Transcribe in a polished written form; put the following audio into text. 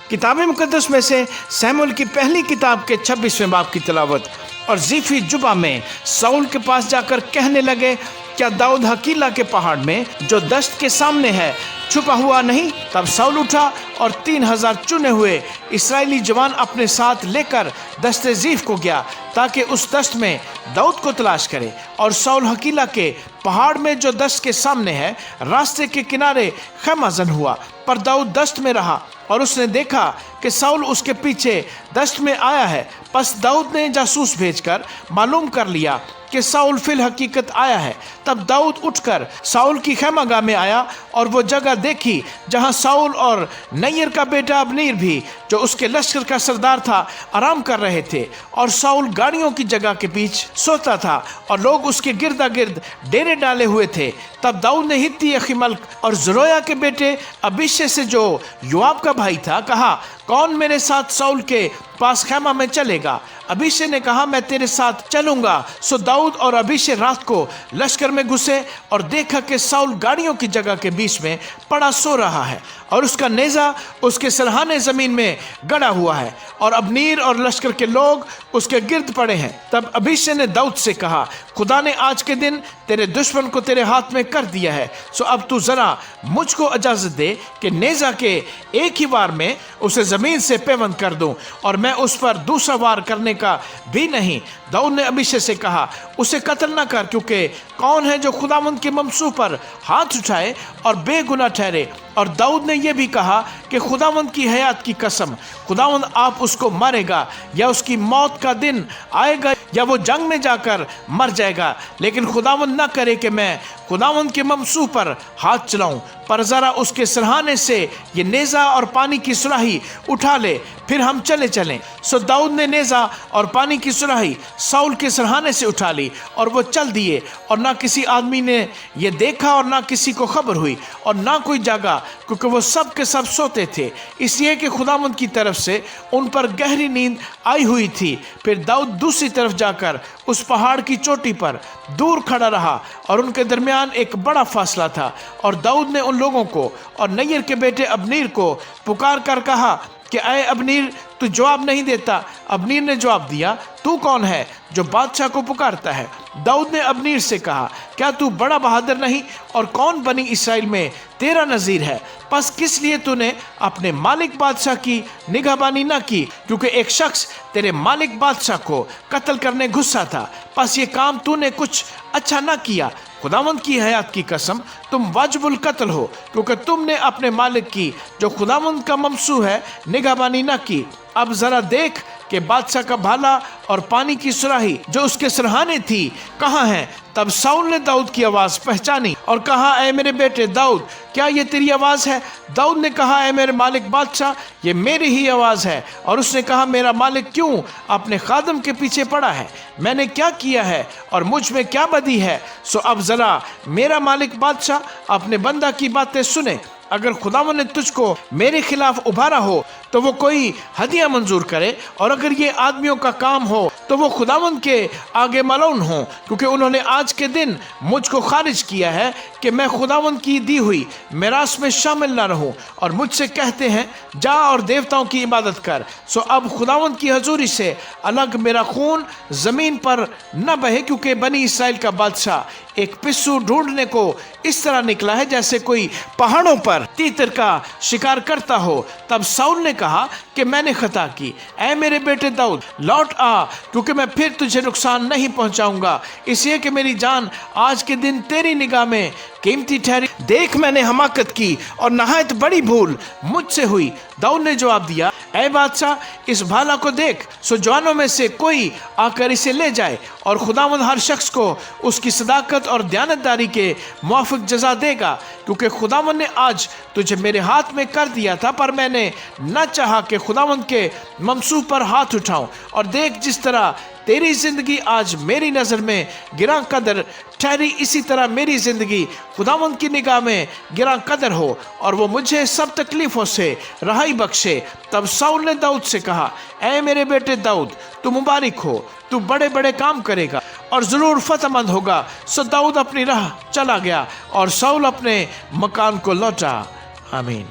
کتاب مقدس میں سے سیموئیل کی پہلی کتاب کے 26ویں باب کی تلاوت۔ اور زیفی جبہ میں ساؤل کے پاس جا کر کہنے لگے، کیا داؤد حکیلا کے پہاڑ میں جو دشت کے سامنے ہے چھپا ہوا نہیں؟ تب ساؤل اٹھا اور 3000 چنے ہوئے اسرائیلی جوان اپنے ساتھ لے کر دشت زیف کو گیا تاکہ اس دشت میں داؤد کو تلاش کرے۔ اور ساؤل حکیلا کے پہاڑ میں جو دشت کے سامنے ہے راستے کے کنارے خیمہ زن ہوا، پر داؤد دشت میں رہا اور اس نے دیکھا کہ ساؤل اس کے پیچھے دشت میں آیا ہے۔ پس داؤد نے جاسوس بھیج کر معلوم کر لیا کہ ساؤل فی الحقیقت آیا ہے۔ تب داؤد اٹھ کر ساؤل کی خیمہ گاہ میں آیا اور وہ جگہ دیکھی جہاں ساؤل اور نیر کا بیٹا ابنیر بھی، جو اس کے لشکر کا سردار تھا، آرام کر رہے تھے، اور ساؤل گاڑیوں کی جگہ کے پیچھ سوتا تھا اور لوگ اس کے گردا گرد ڈیرے ڈالے ہوئے تھے۔ تب داؤد نے ہتی اخیملک اور زرویا کے بیٹے ابیشے سے، جو یوآب کا بھائی تھا، کہا، کون میرے ساتھ ساؤل کے پاس خیمہ میں چلے گا؟ ابیشے نے کہا، میں تیرے ساتھ چلوں گا۔ سو داؤد اور ابیشے رات کو لشکر میں گھسے اور دیکھا کہ ساؤل گاڑیوں کی جگہ کے بیچ میں پڑا سو رہا ہے اور اس کا نیزہ اس کے سرہانے زمین میں گڑا ہوا ہے، اور ابنیر اور لشکر کے لوگ اس کے گرد پڑے ہیں۔ تب ابیشے نے داؤد سے کہا، خدا نے آج کے دن تیرے دشمن کو تیرے ہاتھ میں کر دیا ہے، سو اب تو ذرا مجھ کو اجازت دے کہ نیزہ کے ایک ہی وار میں اسے زمین سے پیوند کر دوں، اور میں اس پر دوسرا وار کرنے کا بھی نہیں۔ داؤد نے ابیشے سے کہا، اسے قتل نہ کر، کیونکہ کون ہے جو خداوند کے ممسوح پر ہاتھ اٹھائے اور بے گناہ ٹھہرے؟ اور داؤد نے یہ بھی کہا کہ خداوند کی حیات کی قسم، خداوند آپ اس کو مارے گا، یا اس کی موت کا دن آئے گا، یا وہ جنگ میں جا کر مر جائے گا، لیکن خداوند نہ کرے کہ میں خداوند کے ممسوح پر ہاتھ چلاؤں۔ پر ذرا اس کے سرہانے سے یہ نیزہ اور پانی کی سراہی اٹھا لے، پھر ہم چلیں۔ سو داؤد نے نیزہ اور پانی کی سراہی ساؤل کے سرہانے سے اٹھا لی، اور وہ چل دیے، اور نہ کسی آدمی نے یہ دیکھا اور نہ کسی کو خبر ہوئی، اور نہ کوئی جاگا، کیونکہ وہ سب کے سب سوتے تھے، اس لیے کہ خداوند کی طرف سے ان پر گہری نیند آئی ہوئی تھی۔ پھر داؤد دوسری طرف جا کر اس پہاڑ کی چوٹی پر دور کھڑا رہا، اور ان کے درمیان ایک بڑا فاصلہ تھا، اور داؤد نے ان لوگوں کو اور نیر کے بیٹے ابنیر کو پکار کر کہا کہ اے ابنیر، تو جواب نہیں دیتا۔ ابنیر نے جواب دیا، تو کون ہے جو بادشاہ کو پکارتا ہے؟ داؤد نے ابنیر سے کہا، کیا تو بڑا بہادر نہیں؟ اور کون بنی اسرائیل میں تیرا نظیر ہے؟ پس کس لیے تو نے اپنے مالک بادشاہ کی نگہبانی نہ کی؟ کیونکہ ایک شخص تیرے مالک بادشاہ کو قتل کرنے گھسا تھا، پس یہ کام تو نے کچھ اچھا نہ کیا۔ خداوند کی حیات کی قسم، تم واجب القتل ہو، کیونکہ تم نے اپنے مالک کی، جو خداوند کا ممسوح ہے، نگہبانی نہ کی۔ اب ذرا دیکھ کہ بادشاہ کا بھالا اور پانی کی سراہی جو اس کے سرہانے تھی کہاں ہیں؟ تب ساؤل نے داؤد کی آواز پہچانی اور کہا، اے میرے بیٹے داؤد، کیا یہ تیری آواز ہے؟ داؤد نے کہا، اے میرے مالک بادشاہ، یہ میری ہی آواز ہے۔ اور اس نے کہا، میرا مالک کیوں اپنے خادم کے پیچھے پڑا ہے؟ میں نے کیا کیا ہے اور مجھ میں کیا بدی ہے؟ سو اب ذرا میرا مالک بادشاہ اپنے بندہ کی باتیں سنے۔ اگر خداوند نے تجھ کو میرے خلاف ابھارا ہو تو وہ کوئی ہدیہ منظور کرے، اور اگر یہ آدمیوں کا کام ہو تو وہ خداوند کے آگے ملعون ہوں، کیونکہ انہوں نے آج کے دن مجھ کو خارج کیا ہے کہ میں خداوند کی دی ہوئی میراث میں شامل نہ رہوں، اور مجھ سے کہتے ہیں، جا اور دیوتاؤں کی عبادت کر۔ سو اب خداوند کی حضوری سے الگ میرا خون زمین پر نہ بہے، کیونکہ بنی اسرائیل کا بادشاہ ایک پسو ڈھونڈنے کو اس طرح نکلا ہے جیسے کوئی پہاڑوں پر تیتر کا شکار کرتا ہو۔ تب ساؤل نے کہا کہ میں نے خطا کی، اے میرے بیٹے داؤد، لوٹ آ، کیونکہ میں پھر تجھے نقصان نہیں پہنچاؤں گا، اس لیے کہ میری جان آج کے دن تیری نگاہ میں قیمتی ٹھہری۔ دیکھ، میں نے حماقت کی اور نہایت بڑی بھول مجھ سے ہوئی۔ داؤد نے جواب دیا، اے بادشاہ، اس بھالا کو دیکھ، سو جوانوں میں سے کوئی آ کر اسے لے جائے، اور خداوند ہر شخص کو اس کی صداقت اور دیانتداری کے موافق جزا دے گا، کیونکہ خداوند نے آج تجھے میرے ہاتھ میں کر دیا تھا، پر میں نے نہ چاہا کہ خداوند کے ممسوح پر ہاتھ اٹھاؤں۔ اور دیکھ، جس طرح تیری زندگی آج میری نظر میں گراں قدر ٹھہری، اسی طرح میری زندگی خداوند کی نگاہ میں گراں قدر ہو، اور وہ مجھے سب تکلیفوں سے رہائی بخشے۔ تب ساؤل نے داؤد سے کہا، اے میرے بیٹے داؤد، تو مبارک ہو، تو بڑے بڑے کام کرے گا اور ضرور فتح مند ہوگا۔ سو داؤد اپنی راہ چلا گیا اور ساؤل اپنے مکان کو لوٹا۔ آمین۔